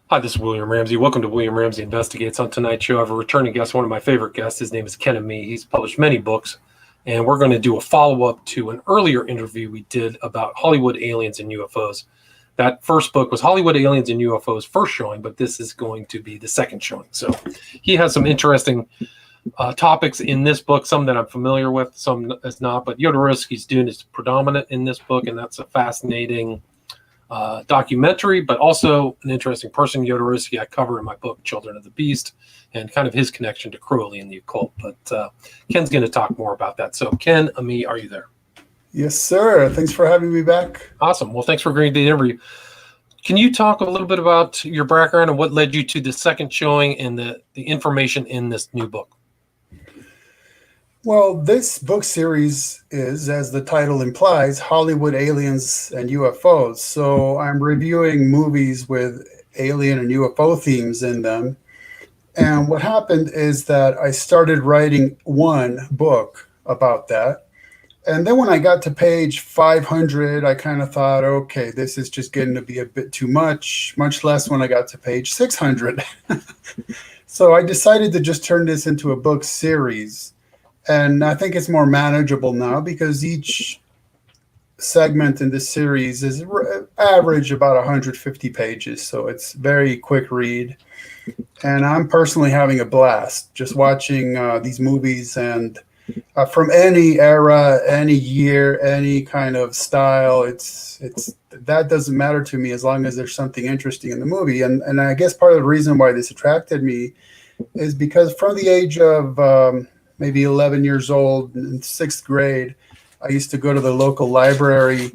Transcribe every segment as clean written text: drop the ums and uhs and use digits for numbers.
Hi, this is William Ramsey. Welcome to William Ramsey Investigates. On tonight's show, I have a returning guest, one of my favorite guests. His name is Ken Ammi. He's published many books, and we're going to do a follow-up to an earlier interview we did about Hollywood Aliens and UFOs. That first book was Hollywood Aliens and UFOs first showing, but this is going to be the second showing. So he has some interesting topics in this book, some that I'm familiar with, some that's not, but Jodorowsky's Dune is predominant in this book, and that's a fascinating documentary, but also an interesting person. Jodorowsky I cover in my book Children of the Beast, and kind of his connection to Crowley and the occult. But Ken's going to talk more about that. So Ken Ammi, are you there? Yes, sir. Thanks for having me back. Awesome. Well, thanks for agreeing to the interview. Can you talk a little bit about your background and what led you to the second showing and the information in this new book? Well, this book series is, as the title implies, Hollywood Aliens and UFOs. So I'm reviewing movies with alien and UFO themes in them. And what happened is that I started writing one book about that. And then when I got to page 500, I kind of thought, okay, this is just getting to be a bit too much less when I got to page 600. So I decided to just turn this into a book series. And I think it's more manageable now because each segment in this series is average about 150 pages. So it's very quick read. And I'm personally having a blast just watching these movies, and from any era, any year, any kind of style. It's that doesn't matter to me as long as there's something interesting in the movie. And I guess part of the reason why this attracted me is because from the age of maybe 11 years old in sixth grade, I used to go to the local library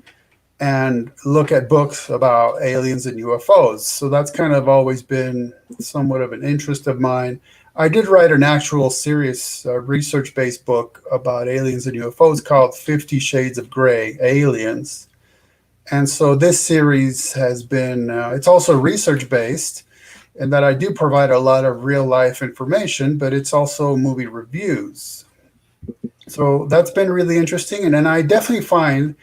and look at books about aliens and UFOs. So that's kind of always been somewhat of an interest of mine. I did write an actual serious research-based book about aliens and UFOs called 50 Shades of Grey, Aliens. And so this series has been, it's also research-based, and that I do provide a lot of real life information, but it's also movie reviews. So that's been really interesting. And then I definitely find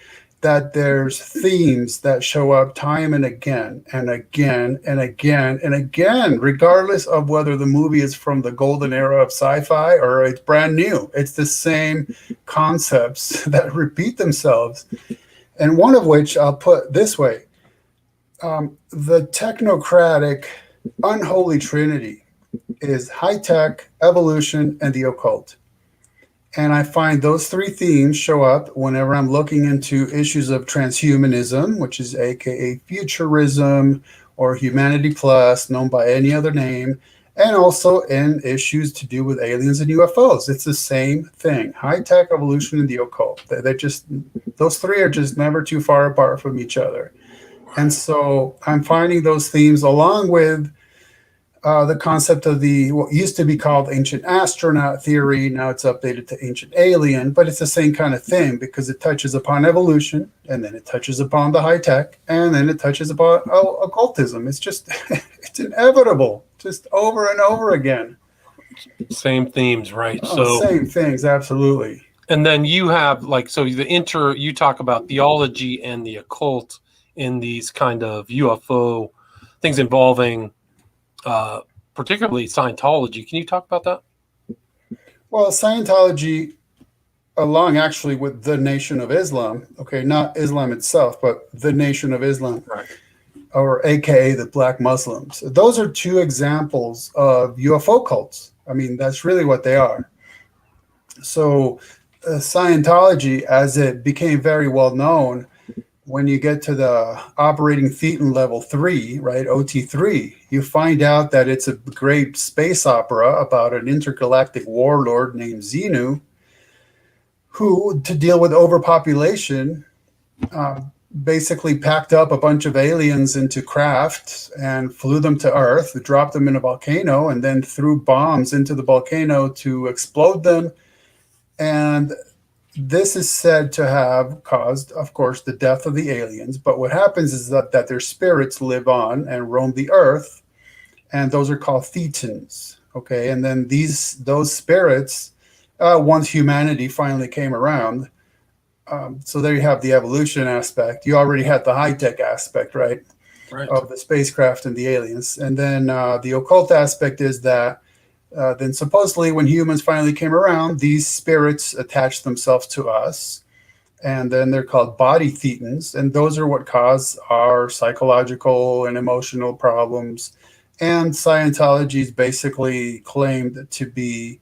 that there's themes that show up time and again and again and again and again, regardless of whether the movie is from the golden era of sci-fi or it's brand new. It's the same concepts that repeat themselves. And one of which I'll put this way. The technocratic unholy trinity is high-tech, evolution, and the occult. And I find those three themes show up whenever I'm looking into issues of transhumanism, which is aka futurism or humanity plus, known by any other name, and also in issues to do with aliens and UFOs. It's the same thing: high-tech, evolution, and the occult. They're just, those three are just never too far apart from each other. And so I'm finding those themes along with the concept of the what used to be called ancient astronaut theory. Now it's updated to ancient alien, but it's the same kind of thing because it touches upon evolution, and then it touches upon the high tech, and then it touches upon occultism. It's just it's inevitable, just over and over again. Same themes, right? So same things, absolutely. And then you have you talk about theology and the occult in these kind of UFO things involving particularly Scientology. Can you talk about that? Well, Scientology, along actually with the Nation of Islam, okay, not Islam itself, but the Nation of Islam, right, or AKA the Black Muslims. Those are two examples of UFO cults. I mean, that's really what they are. So Scientology, as it became very well known, when you get to the operating thetan level 3, right, OT3, you find out that it's a great space opera about an intergalactic warlord named Xenu, who, to deal with overpopulation, basically packed up a bunch of aliens into craft and flew them to Earth, dropped them in a volcano, and then threw bombs into the volcano to explode them. And this is said to have caused, of course, the death of the aliens. But what happens is that their spirits live on and roam the earth, and those are called thetans. Okay, and then those spirits, once humanity finally came around, so there you have the evolution aspect. You already had the high tech aspect, right? Right. of the spacecraft and the aliens. And then the occult aspect is that then supposedly when humans finally came around, these spirits attached themselves to us. And then they're called body thetans. And those are what cause our psychological and emotional problems. And Scientology is basically claimed to be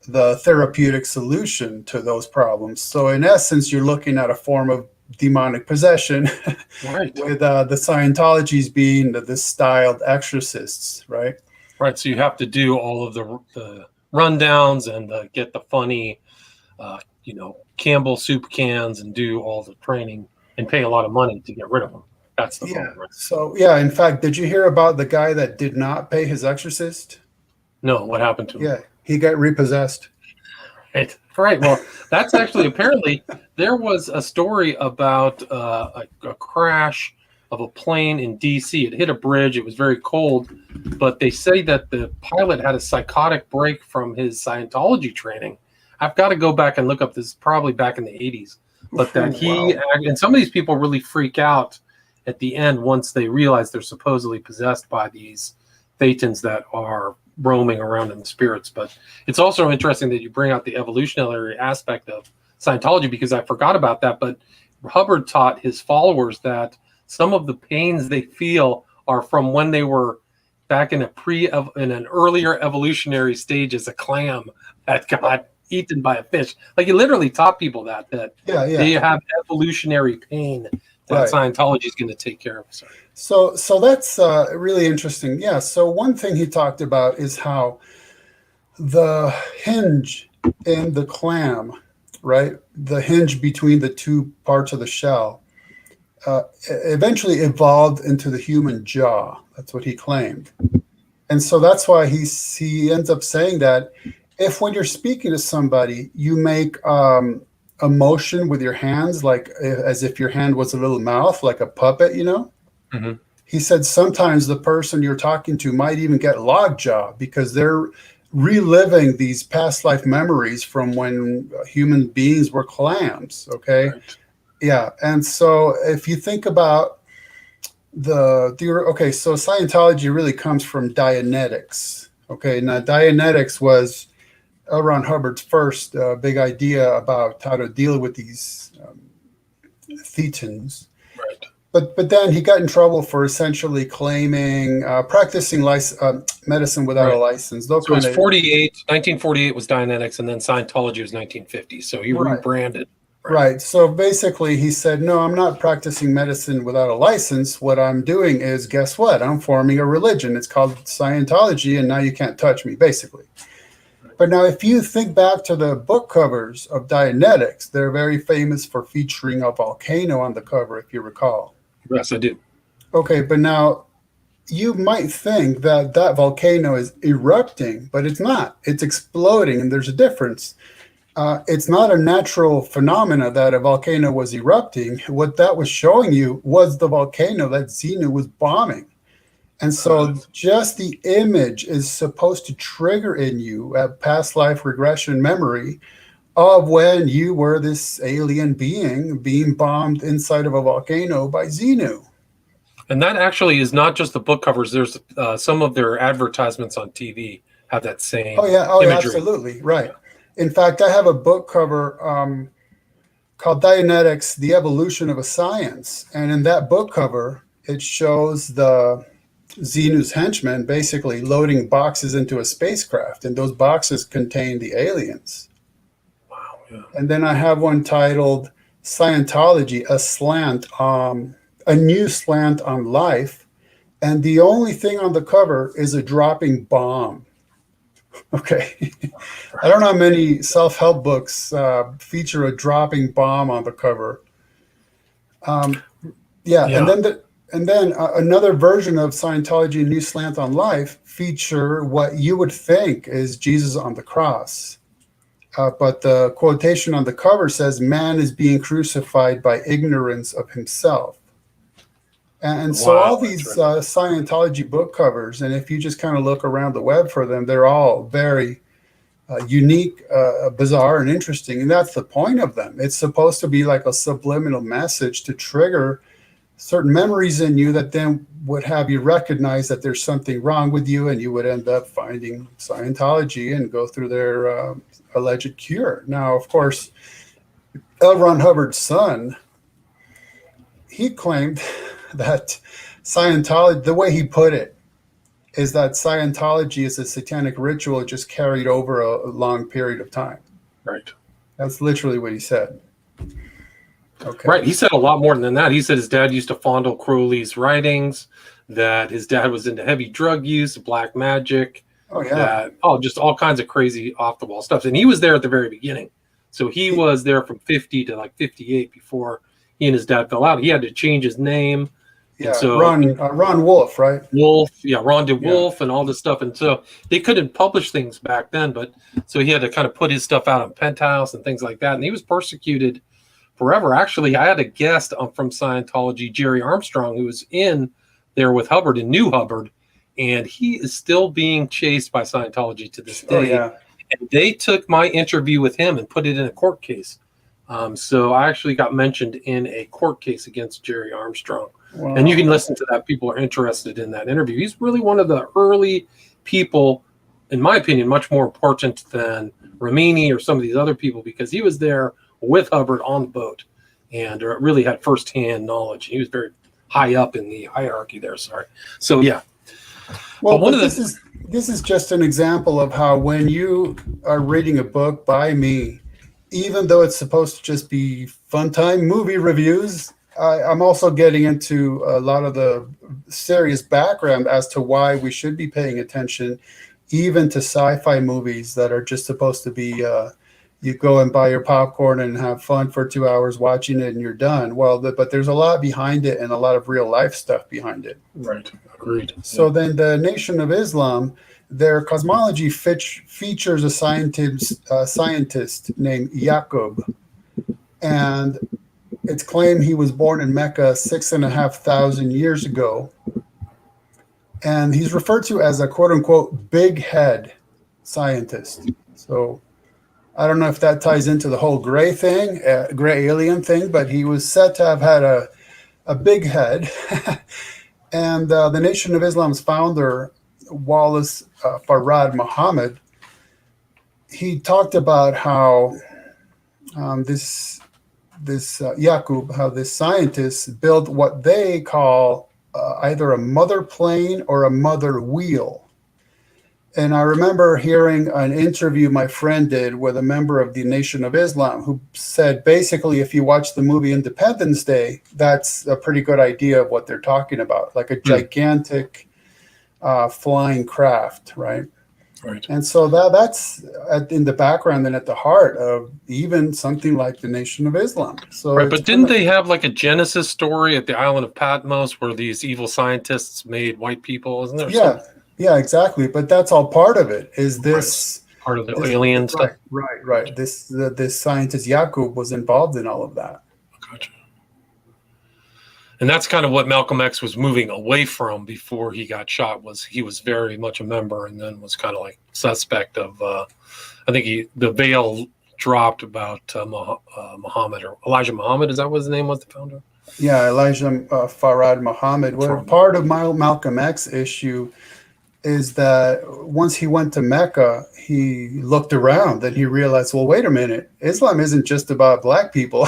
the therapeutic solution to those problems. So in essence, you're looking at a form of demonic possession, Right. with the Scientologies being the styled exorcists, right? Right. So you have to do all of the rundowns and get the funny, Campbell soup cans and do all the training and pay a lot of money to get rid of them. That's the Yeah. problem, right? So yeah, in fact, did you hear about the guy that did not pay his exorcist? No, what happened to him? Yeah, he got repossessed. Right. Right. Well, that's actually apparently there was a story about a crash of a plane in D.C. It hit a bridge. It was very cold, but they say that the pilot had a psychotic break from his Scientology training. I've got to go back and look up this, probably back in the 80s, but that he and some of these people really freak out at the end once they realize they're supposedly possessed by these thetans that are roaming around in the spirits. But it's also interesting that you bring out the evolutionary aspect of Scientology, because I forgot about that. But Hubbard taught his followers that some of the pains they feel are from when they were back in an earlier evolutionary stage as a clam that got eaten by a fish. Like, he literally taught people that they have evolutionary pain that Scientology is going to take care of. So that's really interesting. Yeah. So one thing he talked about is how the hinge in the clam, right? The hinge between the two parts of the shell, eventually evolved into the human jaw. That's what he claimed. And so that's why he ends up saying that if when you're speaking to somebody, you make a motion with your hands, like as if your hand was a little mouth, like a puppet, Mm-hmm. He said sometimes the person you're talking to might even get lockjaw because they're reliving these past life memories from when human beings were clams. Okay. Right. Yeah. And so if you think about so Scientology really comes from Dianetics. Okay. Now Dianetics was L. Ron Hubbard's first big idea about how to deal with these thetans. Right. But then he got in trouble for essentially claiming practicing medicine without a license. So it was 1948 was Dianetics, and then Scientology was 1950. So he rebranded. Right. So basically he said, no, I'm not practicing medicine without a license. What I'm doing is, guess what? I'm forming a religion. It's called Scientology, and now you can't touch me, basically. But now if you think back to the book covers of Dianetics, they're very famous for featuring a volcano on the cover, if you recall. Yes, I do. Okay, but now you might think that that volcano is erupting, but it's not. It's exploding, and there's a difference. It's not a natural phenomena that a volcano was erupting. What that was showing you was the volcano that Xenu was bombing. And so just the image is supposed to trigger in you a past life regression memory of when you were this alien being being bombed inside of a volcano by Xenu. And that actually is not just the book covers. There's some of their advertisements on TV have that same imagery. Absolutely. Right. In fact, I have a book cover called Dianetics, The Evolution of a Science. And in that book cover, it shows the Xenu's henchmen basically loading boxes into a spacecraft, and those boxes contain the aliens. Wow. Yeah. And then I have one titled Scientology, a new slant on life. And the only thing on the cover is a dropping bomb. Okay. I don't know how many self-help books feature a dropping bomb on the cover. And then another version of Scientology, New Slant on Life, feature what you would think is Jesus on the cross. But the quotation on the cover says, man is being crucified by ignorance of himself. And so all these Scientology book covers, and if you just kind of look around the web for them, they're all very unique, bizarre, and interesting. And that's the point of them. It's supposed to be like a subliminal message to trigger certain memories in you that then would have you recognize that there's something wrong with you, and you would end up finding Scientology and go through their alleged cure. Now, of course, L. Ron Hubbard's son, he claimed that Scientology, the way he put it, is that Scientology is a satanic ritual just carried over a long period of time. Right. That's literally what he said. Okay. Right. He said a lot more than that. He said his dad used to fondle Crowley's writings, that his dad was into heavy drug use, black magic, Oh, yeah. just all kinds of crazy off the wall stuff. And he was there at the very beginning. So he was there from 50 to like 58 before he and his dad fell out. He had to change his name. Yeah. And so Ron Wolf, right? Wolf, Ron DeWolf, and all this stuff. And so they couldn't publish things back then, but so he had to kind of put his stuff out on Penthouse and things like that. And he was persecuted forever. Actually, I had a guest from Scientology, Jerry Armstrong, who was in there with Hubbard and knew Hubbard, and he is still being chased by Scientology to this day. Oh, yeah. And they took my interview with him and put it in a court case. So I actually got mentioned in a court case against Jerry Armstrong. Wow. And you can listen to that. People are interested in that interview. He's really one of the early people, in my opinion, much more important than Romani or some of these other people, because he was there with Hubbard on the boat and really had firsthand knowledge. He was very high up in the hierarchy there. Sorry. So, yeah. Well, this is just an example of how when you are reading a book by me, even though it's supposed to just be fun time movie reviews, I'm also getting into a lot of the serious background as to why we should be paying attention even to sci-fi movies that are just supposed to be you go and buy your popcorn and have fun for 2 hours watching it and you're done. Well, but there's a lot behind it and a lot of real life stuff behind it. Right. Agreed. So then the Nation of Islam, their cosmology features a scientist named Yaqub. And it's claimed he was born in Mecca 6,500 years ago. And he's referred to as a quote unquote big head scientist. So I don't know if that ties into the whole gray thing, gray alien thing, but he was said to have had a big head. And the Nation of Islam's founder, Wallace Farad Muhammad, he talked about how this Yaqub, how this scientist built what they call either a mother plane or a mother wheel. And I remember hearing an interview my friend did with a member of the Nation of Islam who said, basically, if you watch the movie Independence Day, that's a pretty good idea of what they're talking about, like a gigantic flying craft, right? Right. And so that's in the background and at the heart of even something like the Nation of Islam. So right, but didn't they have like a Genesis story at the island of Patmos where these evil scientists made white people? Isn't there? Yeah. Yeah, exactly. But that's all part of it. Is this part of the alien stuff? Right. This scientist Yaqub was involved in all of that. Gotcha. And that's kind of what Malcolm X was moving away from before he got shot. Was he was very much a member, and then was kind of like suspect of. I think the veil dropped about Muhammad or Elijah Muhammad. Is that what his name was? The founder. Yeah, Elijah Farad Muhammad. Well, part of Malcolm X issue is that once he went to Mecca, he looked around and he realized, well, wait a minute, Islam isn't just about black people.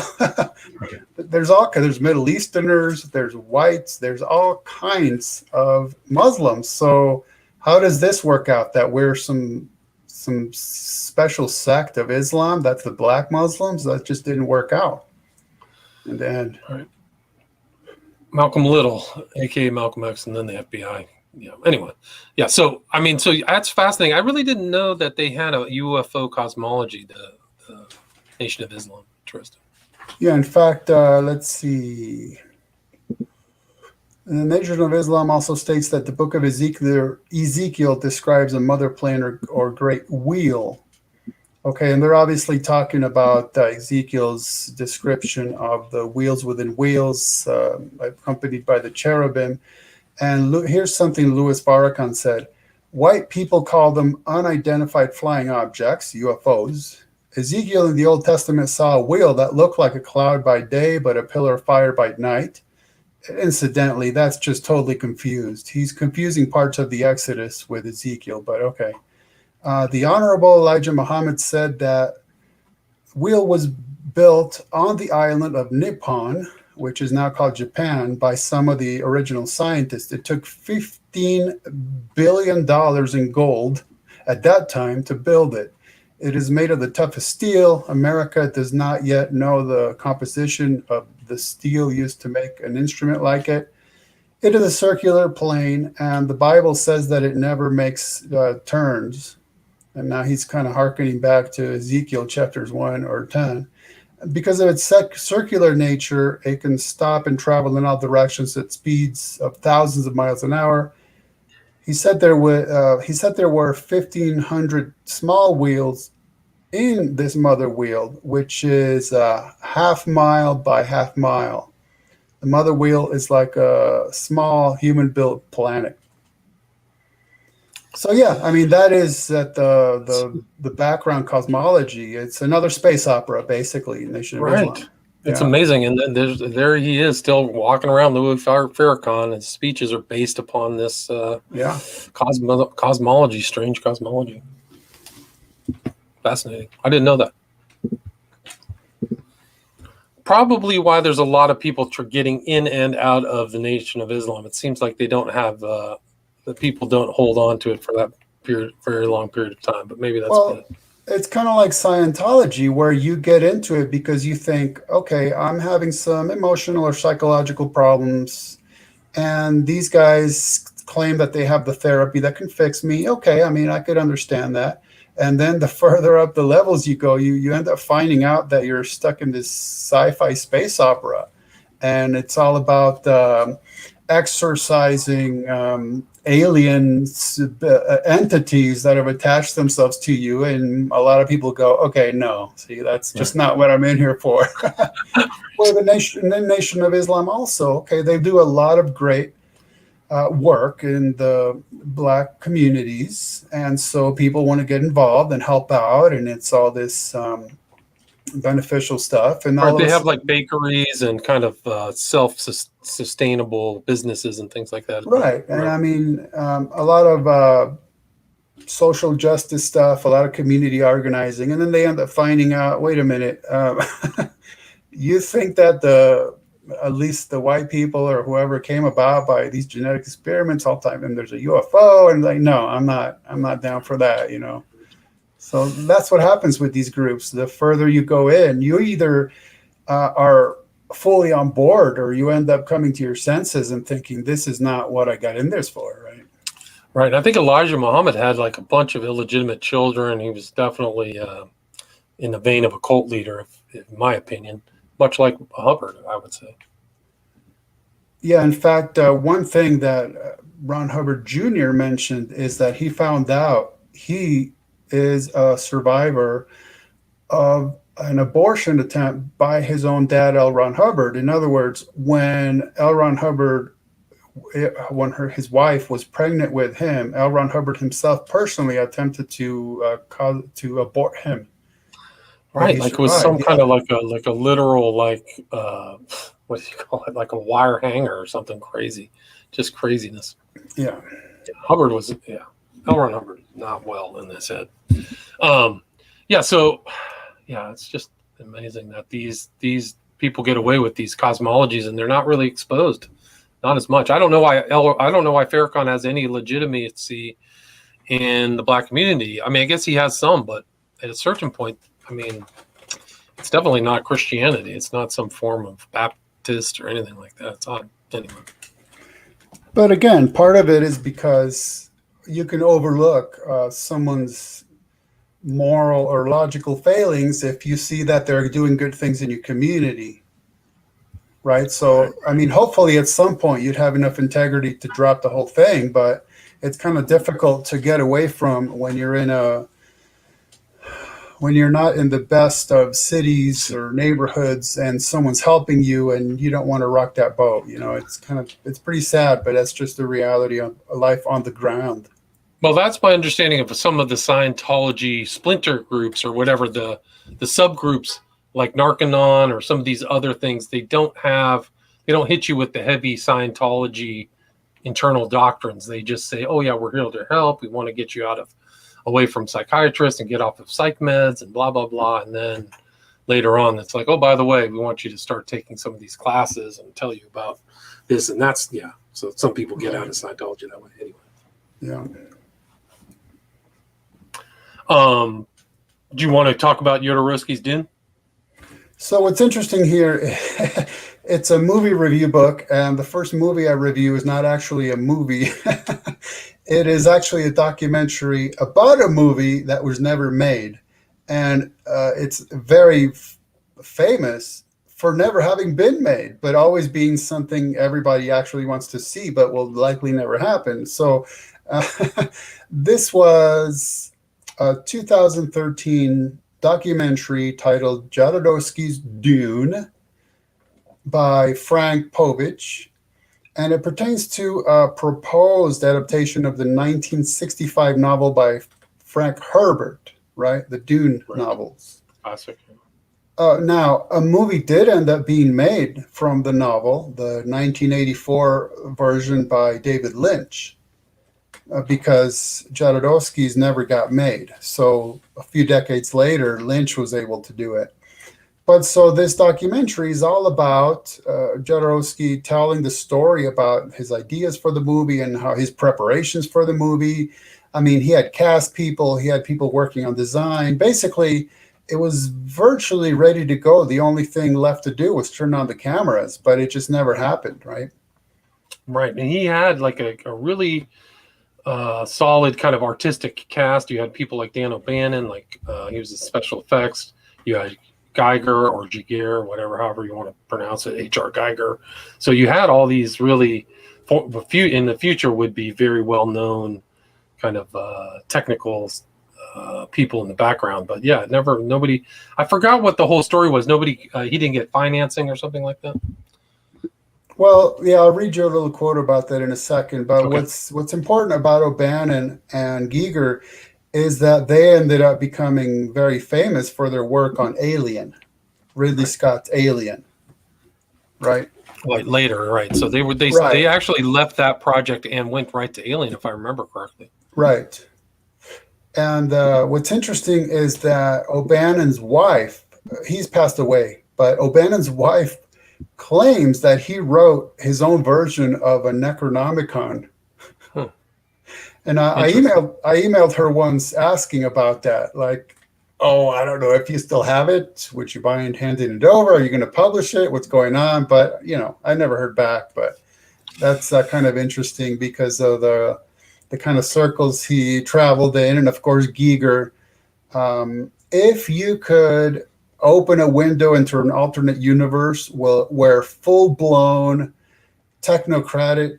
There's Middle Easterners, there's whites, there's all kinds of Muslims. So how does this work out that we're some special sect of Islam? That's the black Muslims. That just didn't work out in the end. Right. Malcolm Little, aka Malcolm X, and then the FBI. Yeah. Anyway, yeah. So so that's fascinating. I really didn't know that they had a UFO cosmology, the Nation of Islam. Interesting. Yeah. In fact, let's see. The Nation of Islam also states that the Book of Ezekiel describes a mother plane or great wheel. Okay, and they're obviously talking about Ezekiel's description of the wheels within wheels, accompanied by the cherubim. And here's something Louis Farrakhan said. White people call them unidentified flying objects, UFOs. Ezekiel in the Old Testament saw a wheel that looked like a cloud by day, but a pillar of fire by night. Incidentally, that's just totally confused. He's confusing parts of the Exodus with Ezekiel, but okay. The Honorable Elijah Muhammad said that wheel was built on the island of Nippon, which is now called Japan, by some of the original scientists. It took $15 billion in gold at that time to build it. It is made of the toughest steel. America does not yet know the composition of the steel used to make an instrument like it. It is a circular plane, and the Bible says that it never makes turns. And now he's kind of hearkening back to Ezekiel chapters 1 or 10. Because of its circular nature, it can stop and travel in all directions at speeds of thousands of miles an hour. He said there were 1,500 small wheels in this mother wheel, which is half mile by half mile. The mother wheel is like a small human-built planet. So yeah, I mean that is that the background cosmology. It's another space opera, basically. Nation of Islam. It's amazing, and then there he is, still walking around Louis Farrakhan. His speeches are based upon this cosmology, strange cosmology. Fascinating. I didn't know that. Probably why there's a lot of people getting in and out of the Nation of Islam. It seems like they don't have the people don't hold on to it for that very long period of time. But maybe that's good. It's kind of like Scientology, where you get into it because you think, okay, I'm having some emotional or psychological problems, and these guys claim that they have the therapy that can fix me. Okay, I mean, I could understand that. And then the further up the levels you go, you end up finding out that you're stuck in this sci-fi space opera, and it's all about exorcising alien entities that have attached themselves to you. And a lot of people go, okay, no, see, that's just not what I'm in here for. Well, the Nation of Islam also, okay, they do a lot of great work in the Black communities, and so people want to get involved and help out, and it's all this beneficial stuff. And they have like bakeries and kind of self-sustainable businesses and things like that. Right. And I mean, a lot of social justice stuff, a lot of community organizing, and then they end up finding out, wait a minute, you think that at least the white people or whoever came about by these genetic experiments all the time, and there's a UFO, and like, no, I'm not down for that, you know. So that's what happens with these groups. The further you go in, you either are fully on board, or you end up coming to your senses and thinking, this is not what I got in this for, right? Right. I think Elijah Muhammad had like a bunch of illegitimate children. He was definitely in the vein of a cult leader, in my opinion, much like Hubbard, I would say. Yeah, in fact, one thing that Ron Hubbard Jr. mentioned is that he found out he is a survivor of an abortion attempt by his own dad, L. Ron Hubbard. In other words, when L. Ron Hubbard, his wife was pregnant with him, L. Ron Hubbard himself personally attempted to abort him. Right, like it was some kind of like a literal, like what do you call it, like a wire hanger or something crazy, just craziness. Yeah, Hubbard was L. Ron Hubbard not well in his head. It's just amazing that these people get away with these cosmologies and they're not really exposed, not as much. I don't know why Farrakhan has any legitimacy in the Black community. I mean, I guess he has some, but at a certain point, I mean, it's definitely not Christianity. It's not some form of Baptist or anything like that. It's odd. Anyway. But again, part of it is because you can overlook someone's moral or logical failings if you see that they're doing good things in your community, right? So, I mean, hopefully at some point you'd have enough integrity to drop the whole thing, but it's kind of difficult to get away from when you're not in the best of cities or neighborhoods and someone's helping you and you don't want to rock that boat. You know, it's pretty sad, but that's just the reality of life on the ground. Well, that's my understanding of some of the Scientology splinter groups or whatever, the subgroups like Narcanon or some of these other things. They don't have they don't hit you with the heavy Scientology internal doctrines. They just say, oh yeah, we're here to help. We want to get you away from psychiatrists and get off of psych meds and blah, blah, blah. And then later on, it's like, oh, by the way, we want you to start taking some of these classes and tell you about this. And that's, yeah. So some people get out of Scientology that way anyway. Yeah. Do you want to talk about Jodorowsky's Dune? So what's interesting here, it's a movie review book, and the first movie I review is not actually a movie. It is actually a documentary about a movie that was never made. And it's very famous for never having been made, but always being something everybody actually wants to see, but will likely never happen. So this was a 2013 documentary titled Jodorowsky's Dune by Frank Povich, and it pertains to a proposed adaptation of the 1965 novel by Frank Herbert, right? The Dune novels. Classic. Now, a movie did end up being made from the novel, the 1984 version by David Lynch, because Jodorowsky's never got made. So a few decades later, Lynch was able to do it. But so this documentary is all about Jodorowsky telling the story about his ideas for the movie and how his preparations for the movie. I mean, he had cast people, he had people working on design. Basically, it was virtually ready to go. The only thing left to do was turn on the cameras, but it just never happened, right? Right. And he had like a really solid kind of artistic cast. You had people like Dan O'Bannon, like he was a special effects. You had Geiger or Giger, whatever, however you want to pronounce it, H.R. Geiger. So you had all these really, in the future, would be very well known kind of technical people in the background. But yeah, nobody. I forgot what the whole story was. Nobody. He didn't get financing or something like that. Well, yeah, I'll read you a little quote about that in a second. But Okay. what's important about O'Bannon and Giger is that they ended up becoming very famous for their work on Alien, Ridley Scott's Alien, right? Like later, right? So they Right. actually left that project and went right to Alien, if I remember correctly. Right. And what's interesting is that O'Bannon's wife, he's passed away, but O'Bannon's wife claims that he wrote his own version of a Necronomicon. Huh. And I emailed her once asking about that. Like, oh, I don't know if you still have it. Would you mind handing it over? Are you going to publish it? What's going on? But, I never heard back. But that's kind of interesting because of the kind of circles he traveled in. And, of course, Giger. If you could open a window into an alternate universe where full-blown technocratic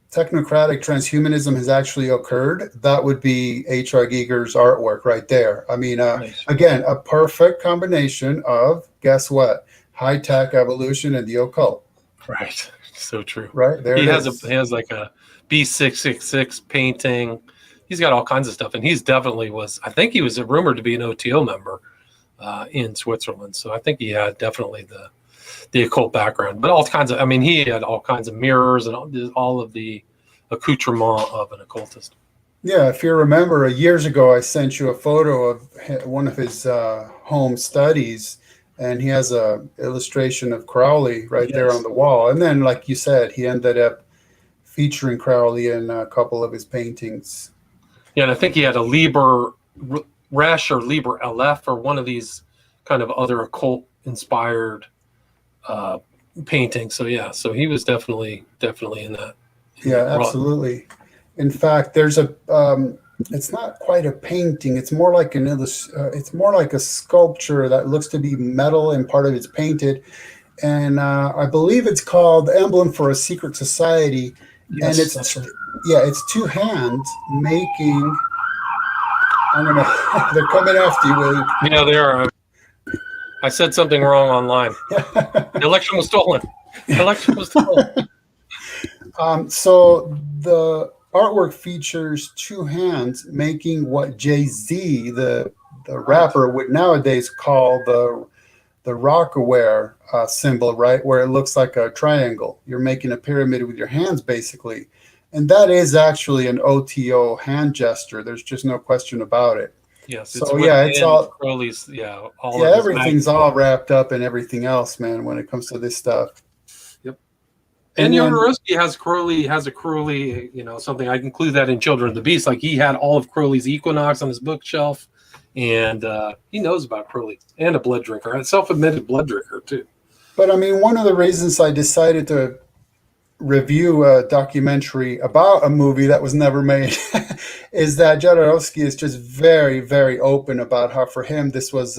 transhumanism has actually occurred, that would be H.R. Giger's artwork right there. I mean, Nice. Again, a perfect combination of, guess what? High-tech evolution and the occult. Right. So true. Right there. He has like a B666 painting. He's got all kinds of stuff, and I think he was rumored to be an OTO member in Switzerland. So I think he had definitely the occult background, but all kinds of, he had all kinds of mirrors and all of the accoutrement of an occultist. Yeah, if you remember, years ago, I sent you a photo of one of his home studies, and he has a illustration of Crowley right there on the wall. And then, like you said, he ended up featuring Crowley in a couple of his paintings. Yeah, and I think he had a Liber Resh or Liber Aleph or one of these kind of other occult-inspired painting. So yeah, so he was definitely in that. Yeah, absolutely. In fact, there's it's not quite a painting. It's more like it's more like a sculpture that looks to be metal and part of it's painted. And I believe it's called Emblem for a Secret Society. Yes, and it's two hands making. They're coming after you, William. Yeah, they are. I said something wrong online. The election was stolen. So the artwork features two hands making what Jay-Z, the rapper, would nowadays call the Rockaware symbol, right, where it looks like a triangle. You're making a pyramid with your hands, basically. And that is actually an OTO hand gesture. There's just no question about it. Yes, it's So yeah, it's within all Crowley's. Yeah, all yeah, of his everything's all wrapped up in everything else, man, when it comes to this stuff. Yep. And And then Jodorowsky has a Crowley, something I can include that in Children of the Beast. Like he had all of Crowley's Equinox on his bookshelf, and he knows about Crowley and a blood drinker, a self-admitted blood drinker too. but I mean, one of the reasons I decided to review a documentary about a movie that was never made is that Jodorowsky is just very, very open about how for him this was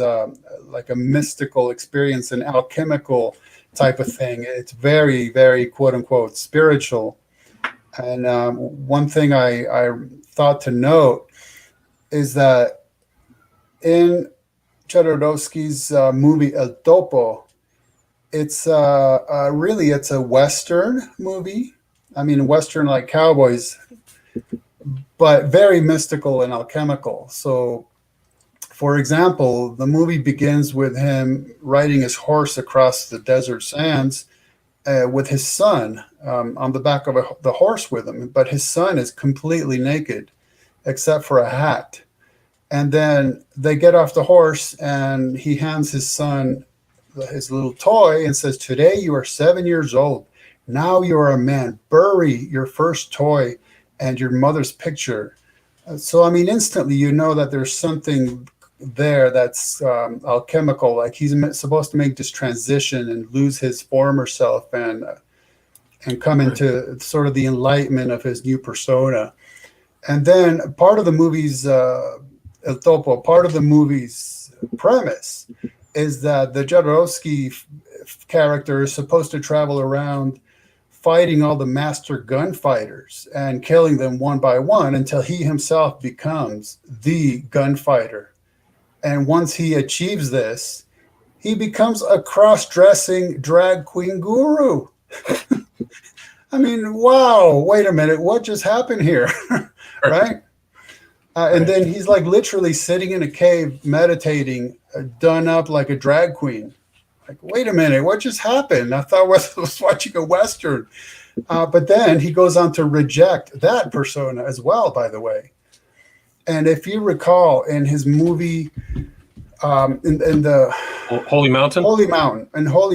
like a mystical experience, an alchemical type of thing. It's very, very quote unquote spiritual. And one thing I thought to note is that in Jodorowsky's movie El Topo, it's really it's a Western movie. I mean, Western like cowboys, but very mystical and alchemical. So, for example, the movie begins with him riding his horse across the desert sands with his son on the back of the horse with him. But his son is completely naked except for a hat. And then they get off the horse and he hands his son his little toy and says, "Today you are 7 years old. Now you are a man. Bury your first toy and your mother's picture." So, I mean, instantly you know that there's something there that's alchemical. Like he's supposed to make this transition and lose his former self and come into sort of the enlightenment of his new persona. And then part of the movie's El Topo, part of the movie's premise is that the Jodorowsky character is supposed to travel around fighting all the master gunfighters and killing them one by one until he himself becomes the gunfighter. And once he achieves this, he becomes a cross-dressing drag queen guru. I mean, wow, wait a minute, what just happened here? Right? And then he's like literally sitting in a cave meditating, done up like a drag queen. Like, wait a minute, what just happened? I thought I was watching a Western. But then he goes on to reject that persona as well, by the way. And if you recall in his movie, in the Holy Mountain? Holy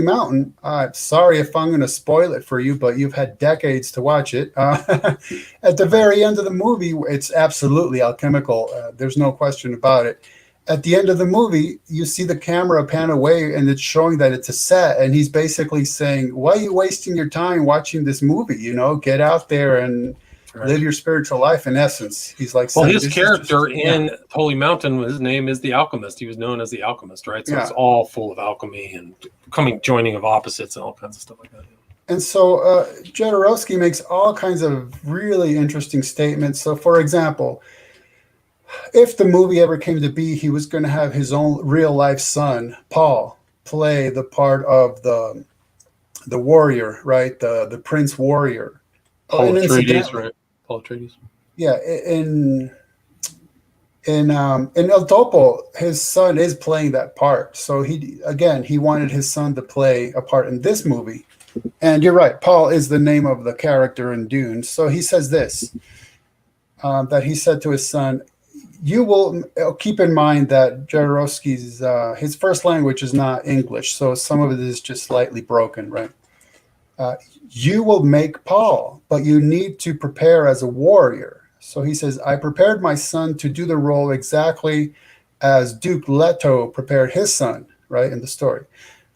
Mountain, sorry if I'm going to spoil it for you, but you've had decades to watch it. At the very end of the movie, it's absolutely alchemical. There's no question about it. At the end of the movie, you see the camera pan away and it's showing that it's a set. And he's basically saying, why are you wasting your time watching this movie? Get out there and live your spiritual life. In essence, he's like, well, his character in Holy Mountain, his name is the Alchemist. He was known as the Alchemist, right? So it's all full of alchemy and joining of opposites and all kinds of stuff like that. And so Jodorowsky makes all kinds of really interesting statements. So, for example, if the movie ever came to be, he was going to have his own real life son, Paul, play the part of the warrior, right? The prince warrior. Paul Atreides, right? Paul Atreides. Yeah, in El Topo, his son is playing that part. So he wanted his son to play a part in this movie. And you're right, Paul is the name of the character in Dune. So he says this, that he said to his son, you will keep in mind that Jodorowsky's, his first language is not English. So some of it is just slightly broken, right? You will make Paul, but you need to prepare as a warrior. So he says, I prepared my son to do the role exactly as Duke Leto prepared his son, right, in the story.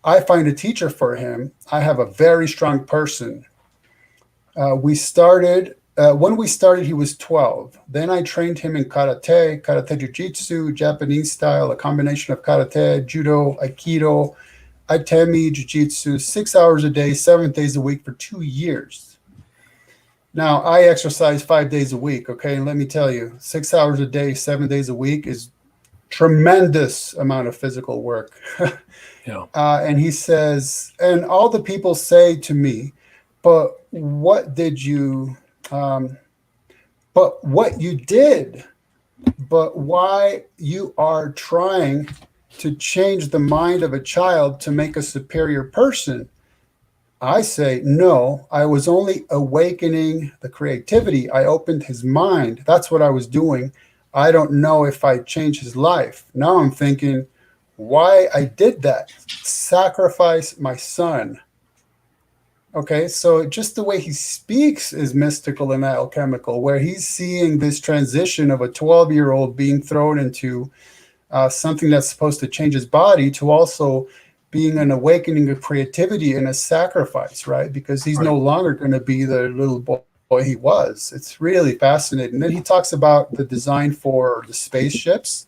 I find a teacher for him. I have a very strong person. When we started, he was 12. Then I trained him in karate jiu-jitsu, Japanese style, a combination of karate, judo, aikido, Itemi, jiu-jitsu, 6 hours a day, 7 days a week for 2 years. Now, I exercise 5 days a week, okay? And let me tell you, 6 hours a day, 7 days a week is tremendous amount of physical work. Yeah. And he says, and all the people say to me, but what did you, but what you did, but why you are trying to change the mind of a child to make a superior person. I say, no, I was only awakening the creativity. I opened his mind. That's what I was doing. I don't know if I changed his life. Now I'm thinking why I did that. Sacrifice my son. Okay, so just the way he speaks is mystical and alchemical, where he's seeing this transition of a 12-year-old being thrown into something that's supposed to change his body to also being an awakening of creativity and a sacrifice, right? Because he's no longer going to be the little boy he was. It's really fascinating. Then he talks about the design for the spaceships.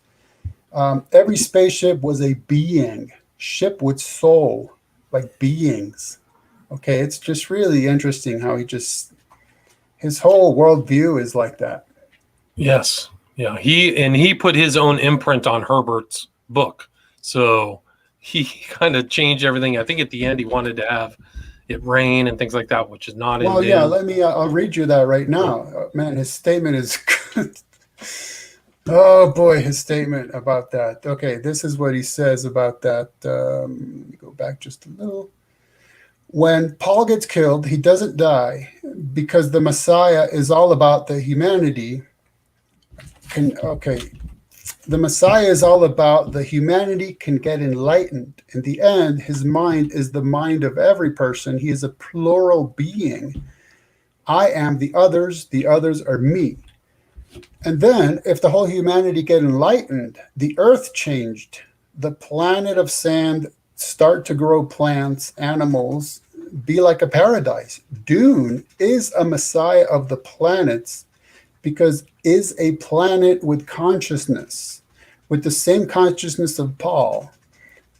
Every spaceship was a being, ship with soul, like beings. Okay, it's just really interesting how his whole worldview is like that. Yes. Yeah. He put his own imprint on Herbert's book. So he kind of changed everything. I think at the end he wanted to have it rain and things like that, which is not in. Well, yeah, I'll read you that right now. Man, his statement is good. Oh boy, his statement about that. Okay, this is what he says about that. Let me go back just a little. When Paul gets killed, he doesn't die because the Messiah is all about the humanity. The Messiah is all about the humanity can get enlightened. In the end, his mind is the mind of every person. He is a plural being. I am the others are me. And then if the whole humanity get enlightened, the earth changed. The planet of sand start to grow plants, animals, be like a paradise. Dune is a Messiah of the planets because is a planet with consciousness, with the same consciousness of Paul.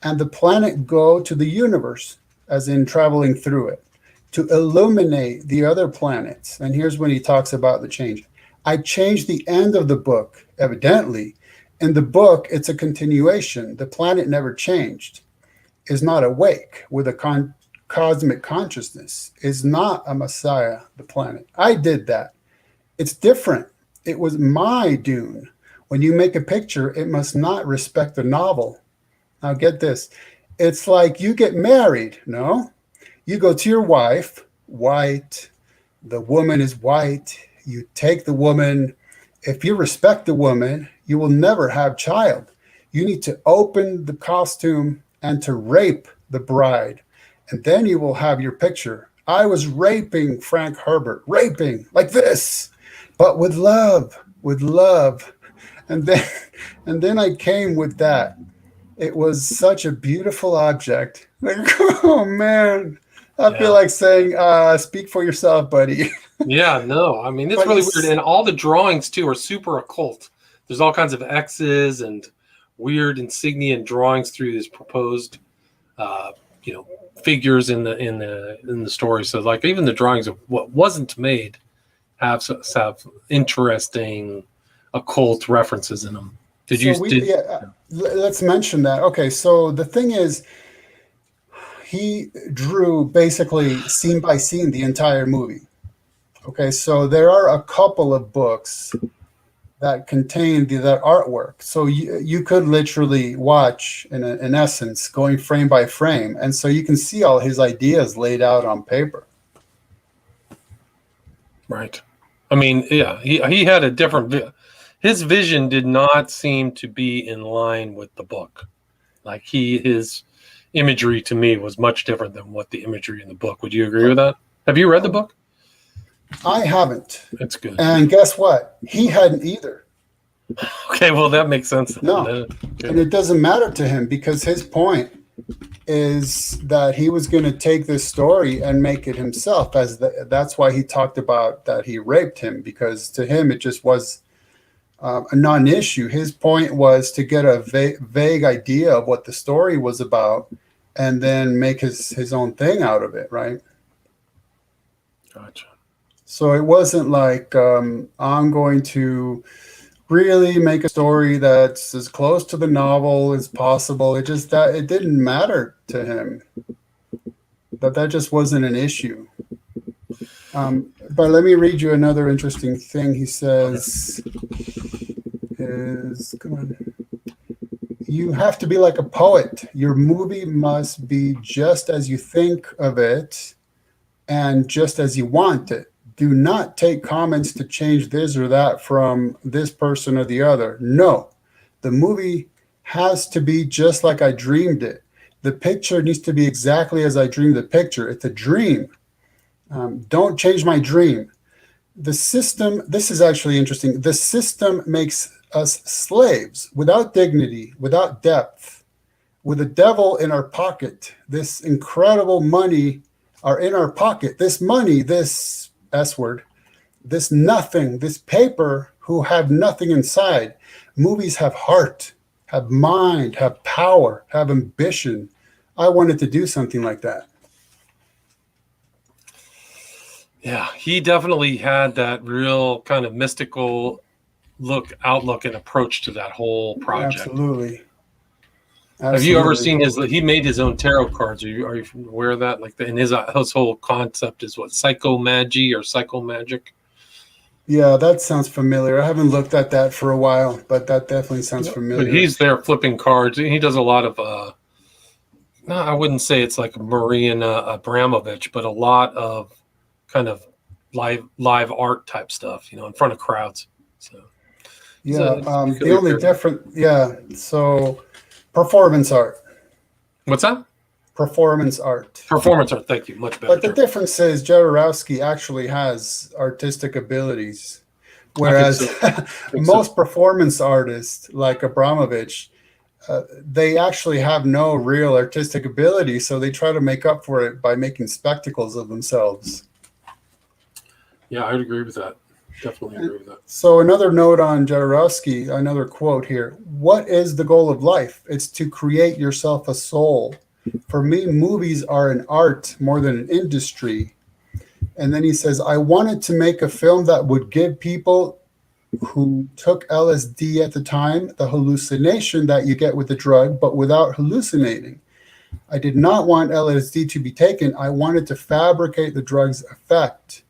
And the planet go to the universe, as in traveling through it, to illuminate the other planets. And here's when he talks about the change. I changed the end of the book, evidently. In the book, it's a continuation. The planet never changed, is not awake with a cosmic consciousness, is not a Messiah, the planet. I did that. It's different. It was my Dune. When you make a picture, it must not respect the novel. Now get this. It's like you get married, no? You go to your wife, white, the woman is white. You take the woman. If you respect the woman, you will never have child. You need to open the costume and to rape the bride. And then you will have your picture. I was raping Frank Herbert, raping like this, but with love, with love. And then I came with that. It was such a beautiful object. Like, oh man, I feel like saying, speak for yourself, buddy. Yeah, no, I mean, it's really weird. And all the drawings too are super occult. There's all kinds of X's and weird insignia and drawings through this proposed, figures in the story. So like even the drawings of what wasn't made have interesting occult references in them. Let's mention that. Okay, so the thing is, he drew basically scene by scene the entire movie. Okay, so there are a couple of books that contain that artwork. So you could literally watch, in essence, going frame by frame. And so you can see all his ideas laid out on paper. Right. I mean, yeah, he had a different his vision did not seem to be in line with the book. Like his imagery to me was much different than what the imagery in the book. Would you agree with that? Have you read the book? I haven't. That's good. And guess what? He hadn't either. Okay, well, that makes sense. No. Okay. And it doesn't matter to him because his point is that he was going to take this story and make it himself. That's why he talked about that he raped him, because to him it just was a non-issue. His point was to get a vague idea of what the story was about and then make his own thing out of it, right? Gotcha. So it wasn't like I'm going to really make a story that's as close to the novel as possible. It just that it didn't matter to him. That just wasn't an issue. But let me read you another interesting thing he says. You have to be like a poet. Your movie must be just as you think of it and just as you want it. Do not take comments to change this or that from this person or the other. No, the movie has to be just like I dreamed it. The picture needs to be exactly as I dreamed the picture. It's a dream. Don't change my dream. The system, this is actually interesting. The system makes us slaves without dignity, without depth, with the devil in our pocket. This incredible money are in our pocket. This money, this S word, this nothing, this paper who have nothing inside. Movies have heart, have mind, have power, have ambition. I wanted to do something like that. Yeah, he definitely had that real kind of mystical outlook and approach to that whole project. Absolutely. Have you ever seen he made his own tarot cards? Are you aware of that? Like, and his whole concept is what, psychomagy or psychomagic? Yeah, that sounds familiar. I haven't looked at that for a while, but that definitely sounds familiar. But he's there flipping cards. He does a lot of, no, I wouldn't say it's like Marian Abramovich, but a lot of kind of live art type stuff, in front of crowds. So yeah, the only different, so performance art. What's that? Performance art. Performance art. Thank you. Much better. But the difference is Jodorowsky actually has artistic abilities, whereas most performance artists like Abramovich, they actually have no real artistic ability, so they try to make up for it by making spectacles of themselves. Yeah, I would agree with that. Definitely agree with that. So another note on Jodorowsky, another quote here. What is the goal of life? It's to create yourself a soul. For me, movies are an art more than an industry. And then he says, I wanted to make a film that would give people who took LSD at the time the hallucination that you get with the drug, but without hallucinating. I did not want LSD to be taken. I wanted to fabricate the drug's effect.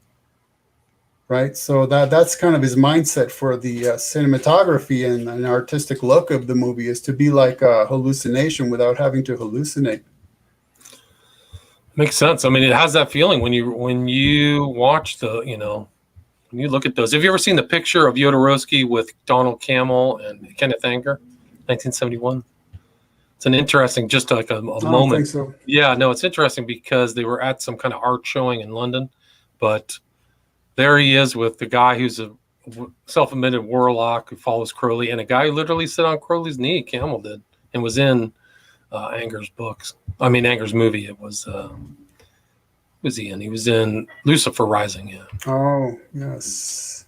Right, so that's kind of his mindset for the cinematography and an artistic look of the movie, is to be like a hallucination without having to hallucinate. Makes sense. I mean, it has that feeling when you watch when you look at those. Have you ever seen the picture of Jodorowsky with Donald Cammell and Kenneth Anger, 1971? It's an interesting, just like a moment. I don't think so. Yeah, no, it's interesting because they were at some kind of art showing in London, but there he is with the guy who's a self-admitted warlock who follows Crowley, and a guy who literally sat on Crowley's knee, Campbell did, and was in Anger's movie. It was, was he in? He was in Lucifer Rising, yeah. Oh, yes.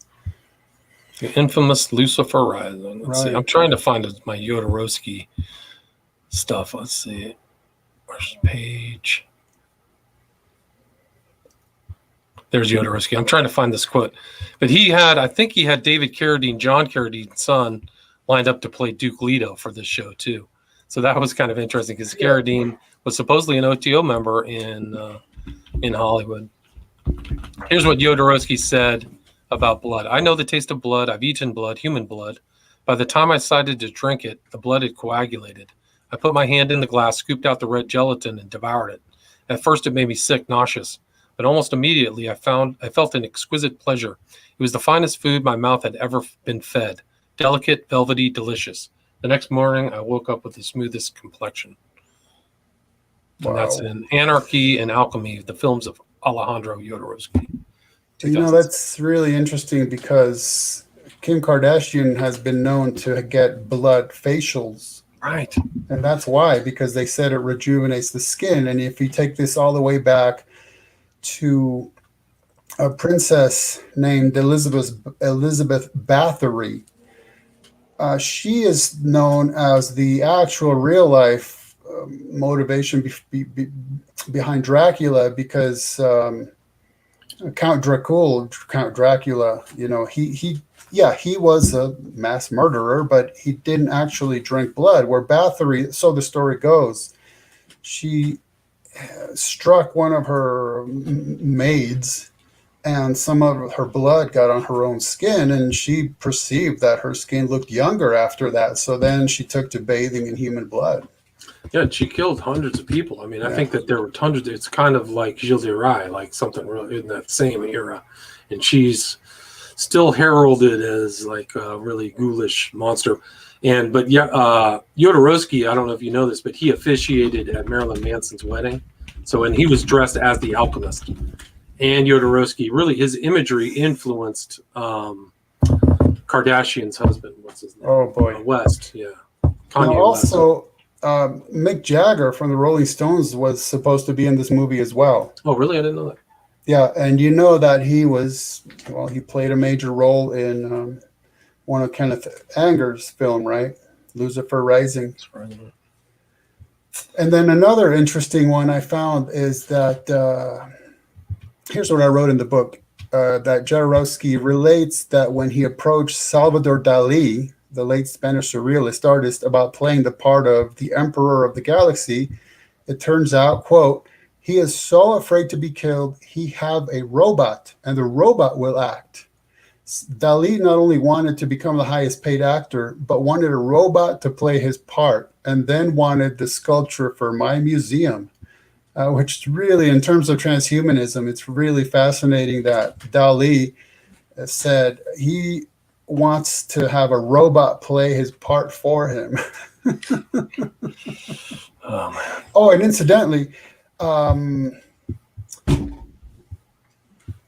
The infamous Lucifer Rising. Let's see. I'm trying to find my Jodorowsky stuff. Let's see. Where's the page? There's Jodorowsky. I'm trying to find this quote. But I think he had David Carradine, John Carradine's son, lined up to play Duke Leto for this show, too. So that was kind of interesting because Carradine was supposedly an OTO member in Hollywood. Here's what Jodorowsky said about blood. I know the taste of blood. I've eaten blood, human blood. By the time I decided to drink it, the blood had coagulated. I put my hand in the glass, scooped out the red gelatin, and devoured it. At first, it made me sick, nauseous. But almost immediately, I felt an exquisite pleasure. It was the finest food my mouth had ever been fed. Delicate, velvety, delicious. The next morning, I woke up with the smoothest complexion. Wow. And that's in Anarchy and Alchemy, the films of Alejandro Jodorowsky. That's really interesting because Kim Kardashian has been known to get blood facials. Right. And that's why, because they said it rejuvenates the skin. And if you take this all the way back to a princess named Elizabeth Bathory. She is known as the actual real life motivation behind Dracula, because Count Dracula, he was a mass murderer, but he didn't actually drink blood. Where Bathory, so the story goes, she struck one of her maids and some of her blood got on her own skin, and she perceived that her skin looked younger after that. So then she took to bathing in human blood. Yeah, she killed hundreds of people. I mean, I Yeah. think that there were hundreds. It's kind of like Gilles de Rais, like something really in that same era, and she's still heralded as like a really ghoulish monster. And but yeah, Jodorowsky, I don't know if you know this, but he officiated at Marilyn Manson's wedding. So and he was dressed as the alchemist. And Jodorowsky, really, his imagery influenced Kardashian's husband. What's his name? Oh boy. West. Yeah. Now Kanye West. also, Mick Jagger from the Rolling Stones was supposed to be in this movie as well. Oh, really? I didn't know that. Yeah, and you know that he played a major role in one of Kenneth Anger's film, right? Lucifer Rising. And then another interesting one I found is that here's what I wrote in the book, that Jodorowsky relates that when he approached Salvador Dali, the late Spanish surrealist artist, about playing the part of the Emperor of the Galaxy, it turns out, quote, he is so afraid to be killed, he have a robot, and the robot will act. Dali not only wanted to become the highest paid actor, but wanted a robot to play his part, and then wanted the sculpture for my museum, which really, in terms of transhumanism, it's really fascinating that Dali said he wants to have a robot play his part for him. Oh, man. Oh, and incidentally,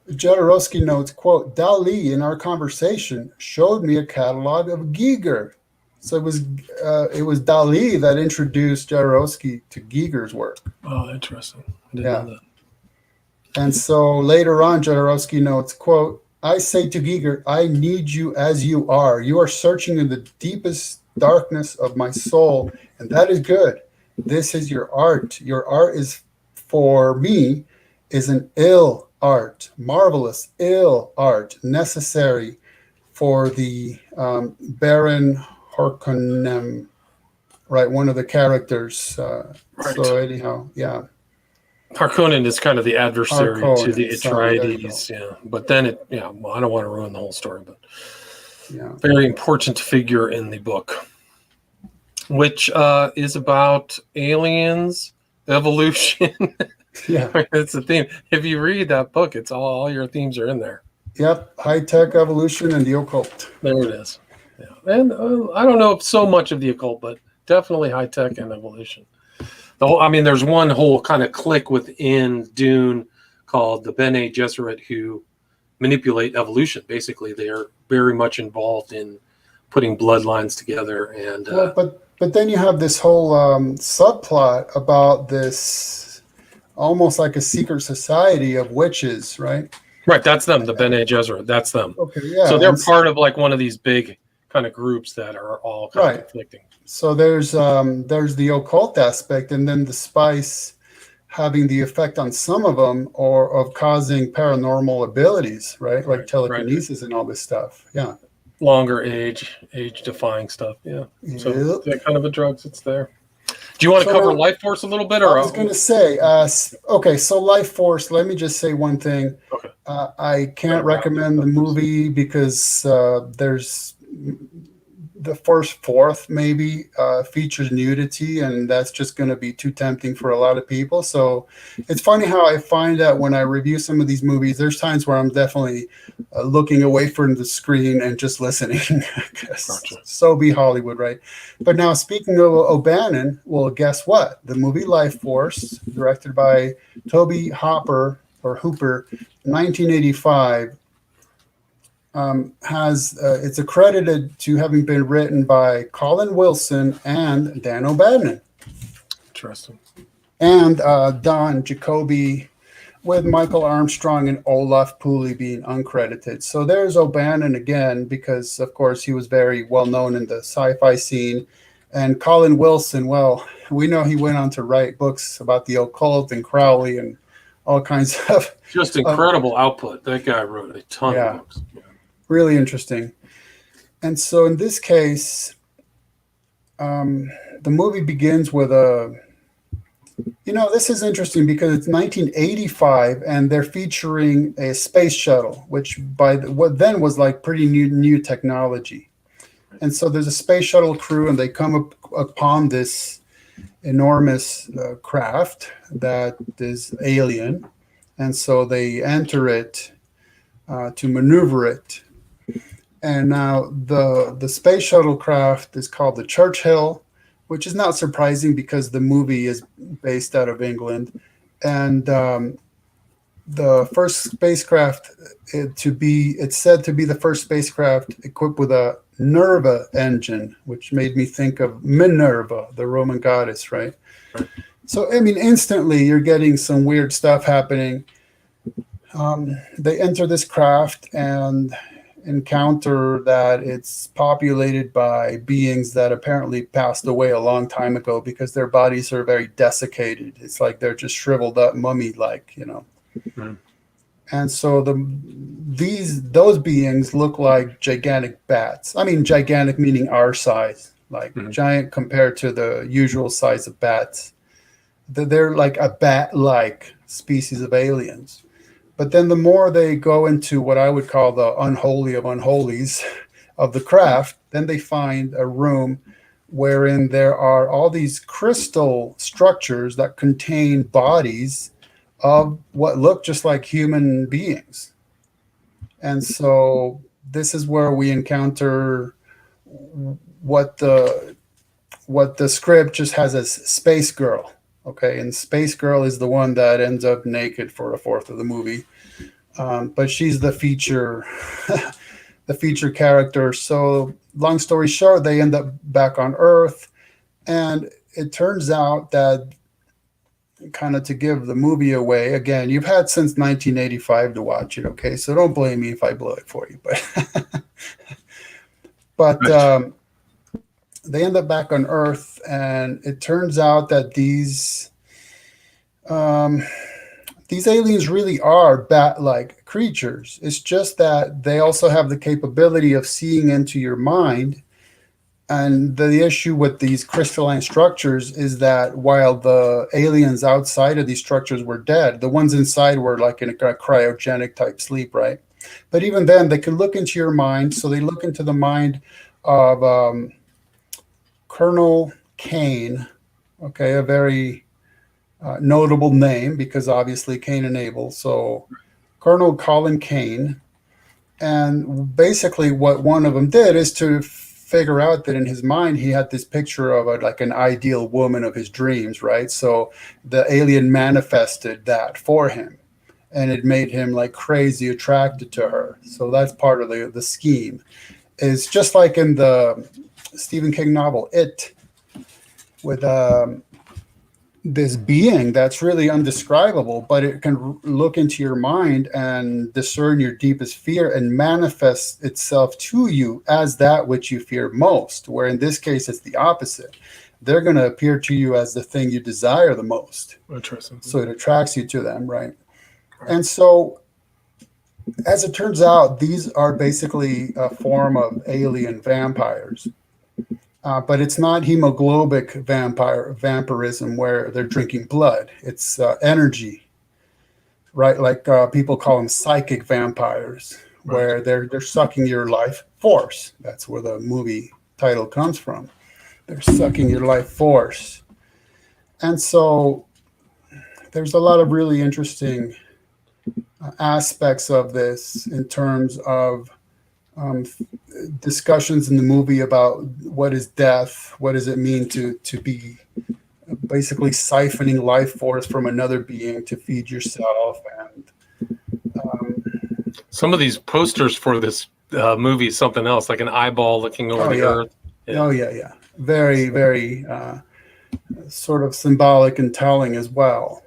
Jodorowsky notes, quote, Dali in our conversation showed me a catalog of Giger. So it was Dali that introduced Jodorowsky to Giger's work. Oh, interesting. I didn't know that. And so later on, Jodorowsky notes, quote, I say to Giger, I need you as you are. You are searching in the deepest darkness of my soul, and that is good. This is your art. Your art is, for me, is an ill art, marvelous, ill art, necessary for the Baron Harkonnen, right? One of the characters. Right. So anyhow, yeah. Harkonnen is kind of the adversary Harkonnen, to the sorry, there you Atreides, yeah. But then well, I don't want to ruin the whole story, but Yeah. very important figure in the book, which is about aliens, evolution. Yeah. It's the theme. If you read that book, it's all your themes are in there. Yep. High-tech evolution and the occult. There it is. Yeah. And I don't know so much of the occult, but definitely high tech and evolution. There's one whole kind of clique within Dune called the Bene Gesserit who manipulate evolution. Basically, they are very much involved in putting bloodlines together. And but then you have this whole subplot about this almost like a secret society of witches, right? Right, that's them, the Bene Gesserit. That's them. Okay, yeah. So they're part of like one of these big kind of groups that are all kind of conflicting. So there's the occult aspect, and then the spice having the effect on some of them or of causing paranormal abilities, right? Like telekinesis and all this stuff. Yeah. Longer age defying stuff. Yeah. So that kind of a drugs, it's there. Do you want to cover Life Force a little bit? Or I was going to say, okay, so Life Force, let me just say one thing. Okay. I can't recommend the movie because there's the first fourth maybe features nudity, and that's just going to be too tempting for a lot of people. So it's funny how I find that when I review some of these movies, there's times where I'm definitely looking away from the screen and just listening. Gotcha. So be Hollywood, right? But now speaking of O'Bannon, well, guess what? The movie Life Force, directed by Toby Hooper, 1985, it's accredited to having been written by Colin Wilson and Dan O'Bannon. Interesting. And Don Jacoby, with Michael Armstrong and Olaf Pooley being uncredited. So there's O'Bannon again, because of course he was very well known in the sci-fi scene. And Colin Wilson, well, we know he went on to write books about the occult and Crowley and all kinds of just incredible output. That guy wrote a ton of books. Yeah. Really interesting. And so in this case, the movie begins with a This is interesting because it's 1985 and they're featuring a space shuttle, which what then was like pretty new technology. And so there's a space shuttle crew and they come upon this enormous craft that is alien. And so they enter it to maneuver it. And now the space shuttle craft is called the Churchill, which is not surprising because the movie is based out of England. And the first spacecraft it's said to be the first spacecraft equipped with a Nerva engine, which made me think of Minerva, the Roman goddess, right? So, I mean, instantly you're getting some weird stuff happening. They enter this craft and encounter that it's populated by beings that apparently passed away a long time ago because their bodies are very desiccated. It's like they're just shriveled up, mummy-like, Mm. And so those beings look like gigantic bats. I mean, gigantic meaning our size, like giant compared to the usual size of bats. They're like a bat-like species of aliens. But then the more they go into what I would call the unholy of unholies of the craft, then they find a room wherein there are all these crystal structures that contain bodies of what look just like human beings. And so this is where we encounter what the script just has as Space Girl. Okay, and Space Girl is the one that ends up naked for a fourth of the movie, but she's the feature, the feature character. So, long story short, they end up back on Earth, and it turns out that, kind of to give the movie away again, you've had since 1985 to watch it. Okay, so don't blame me if I blow it for you, but they end up back on Earth, and it turns out that these aliens really are bat-like creatures. It's just that they also have the capability of seeing into your mind. And the issue with these crystalline structures is that while the aliens outside of these structures were dead, the ones inside were like in a cryogenic type sleep, right? But even then, they can look into your mind. So they look into the mind of Colonel Kane, okay, a very notable name because obviously Cain and Abel. So Colonel Colin Kane. And basically what one of them did is to figure out that in his mind he had this picture of like an ideal woman of his dreams, right? So the alien manifested that for him, and it made him like crazy attracted to her. So that's part of the scheme. It's just like in the Stephen King novel It, with this being that's really undescribable, but it can look into your mind and discern your deepest fear and manifest itself to you as that which you fear most, where in this case it's the opposite. They're going to appear to you as the thing you desire the most. Interesting. So it attracts you to them, right? And so as it turns out, these are basically a form of alien vampires. But it's not hemoglobic vampirism where they're drinking blood. It's energy, right? Like people call them psychic vampires, where they're sucking your life force. That's where the movie title comes from. They're sucking your life force. And so there's a lot of really interesting aspects of this in terms of discussions in the movie about what is death, what does it mean to be basically siphoning life force from another being to feed yourself. And some of these posters for this movie is something else, like an eyeball looking over the earth. Yeah. Oh yeah, very, very sort of symbolic and telling as well.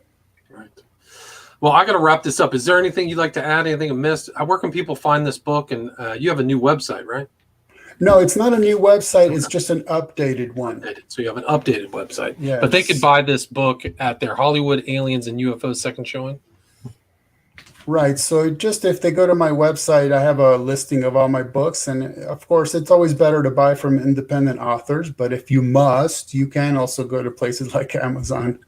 Well, I got to wrap this up. Is there anything you'd like to add? Anything I missed? Where can people find this book? And you have a new website, right? No, it's not a new website. It's just an updated one. So you have an updated website. Yes. But they could buy this book at their Hollywood Aliens and UFO second showing? Right. So just if they go to my website, I have a listing of all my books. And of course, it's always better to buy from independent authors. But if you must, you can also go to places like Amazon.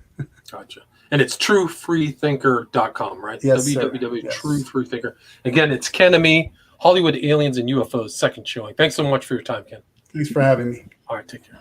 Gotcha. And it's truefreethinker.com, right? Yes, sir. www.truefreethinker. Again, it's Ken Ammi, Hollywood Aliens and UFOs, second showing. Thanks so much for your time, Ken. Thanks for having me. All right, take care.